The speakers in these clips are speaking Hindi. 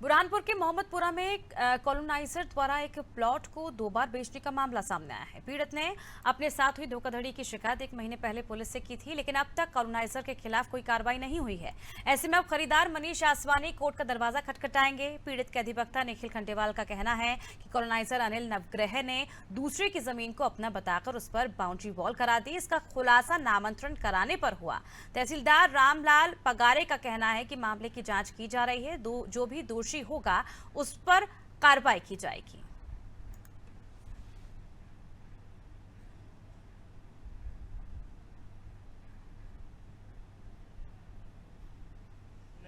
बुरहानपुर के मोहम्मदपुरा में कॉलोनाइजर द्वारा एक प्लॉट को 2 बार बेचने का मामला सामने आया है। पीड़ित ने अपने साथ हुई धोखाधड़ी की शिकायत 1 महीने पहले पुलिस से की थी, लेकिन अब तक कॉलोनाइजर के खिलाफ कोई कार्रवाई नहीं हुई है। ऐसे में अब खरीदार मनीष आसवानी कोर्ट का दरवाजा खटखटाएंगे। पीड़ित के अधिवक्ता निखिल खंडेवाल का कहना है कि कॉलोनाइजर अनिल नवग्रह ने दूसरे की जमीन को अपना बताकर उस पर बाउंड्री वॉल करा दी। इसका खुलासा नामांतरण कराने पर हुआ। तहसीलदार रामलाल पगारे का कहना है कि मामले की जांच की जा रही है, जो भी दोषी होगा उस पर कार्रवाई की जाएगी।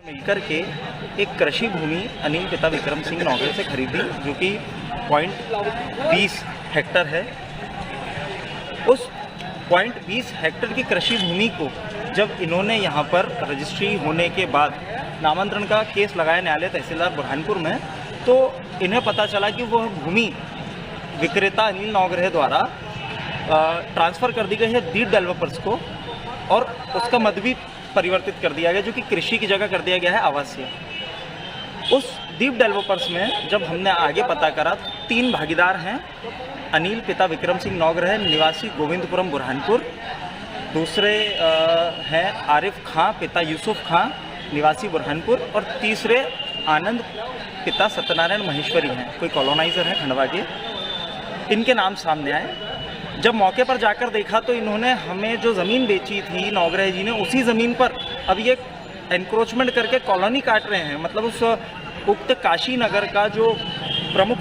मिलकर के एक कृषि भूमि अनिल पिता विक्रम सिंह नौगरे से खरीदी, जो कि 0.20 हेक्टर है। उस 0.20 हेक्टर की कृषि भूमि को जब इन्होंने यहाँ पर रजिस्ट्री होने के बाद नामांतरण का केस लगाया न्यायालय तहसीलदार बुरहानपुर में, तो इन्हें पता चला कि वह भूमि विक्रेता अनिल नौगरे द्वारा ट्रांसफ़र कर दी गई है दीप डेवलपर्स को, और उसका मद भी परिवर्तित कर दिया गया, जो कि कृषि की जगह कर दिया गया है आवासीय। उस दीप डेवलपर्स में जब हमने आगे पता करा, 3 भागीदार हैं। अनिल पिता विक्रम सिंह नौगरे निवासी गोविंदपुरम बुरहानपुर, दूसरे हैं आरिफ खां पिता यूसुफ खां निवासी बुरहानपुर, और तीसरे आनंद पिता सत्यनारायण महेश्वरी हैं, कोई कॉलोनाइजर हैं खंडवा के। इनके नाम सामने आए। जब मौके पर जाकर देखा तो इन्होंने हमें जो ज़मीन बेची थी नौगरे जी ने, उसी ज़मीन पर अब ये एनक्रोचमेंट करके कॉलोनी काट रहे हैं। मतलब उस उक्त काशी नगर का जो प्रमुख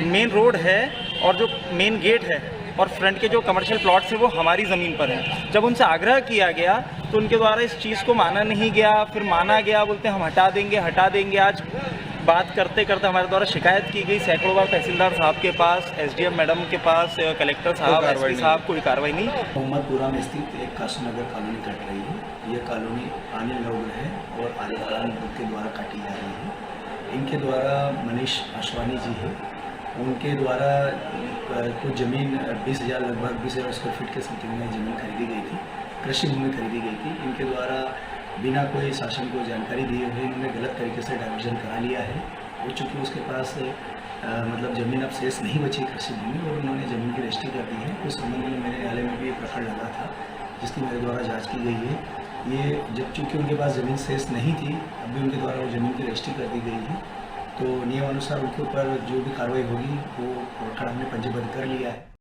मेन रोड है और जो मेन गेट है और फ्रंट के जो कमर्शियल प्लॉट्स है वो हमारी ज़मीन पर है। जब उनसे आग्रह किया गया तो उनके द्वारा इस चीज़ को माना नहीं गया, फिर माना गया, बोलते हम हटा देंगे। आज बात करते करते हमारे द्वारा शिकायत की गई सैकड़ों बार तहसीलदार साहब के पास, एसडीएम मैडम के पास, कलेक्टर साहब, एसपी साहब, कोई कार्रवाई नहीं। मोहम्मदपुरा में स्थित एक काशी नगर कॉलोनी कट रही है। ये कॉलोनी अनिल नवग्रह और आरिफ खान के द्वारा काटी जा रही है। इनके द्वारा मनीष आसवानी जी है, उनके द्वारा कुछ ज़मीन 20,000 लगभग 20,000 स्क्वायर फीट के समथिंग में ज़मीन खरीदी गई थी, कृषि भूमि खरीदी गई थी। इनके द्वारा बिना कोई शासन को जानकारी दिए हुए इन्होंने गलत तरीके से डाइवर्जन करा लिया है। और चूँकि उसके पास मतलब ज़मीन अब शेष नहीं बची कृषि भूमि, और उन्होंने ज़मीन की रजिस्ट्री कर दी है। उस संबंध में मेरे न्यायालय में भी एक प्रकरण लगा था, जिसकी मेरे द्वारा जाँच की गई है। ये जब चूँकि उनके पास ज़मीन शेष नहीं थी, अब भी उनके द्वारा वो ज़मीन की रजिस्ट्री कर दी गई है, तो नियमानुसार उनके ऊपर जो भी कार्रवाई होगी वो प्रकरण हमने पंजीबद्ध कर लिया है।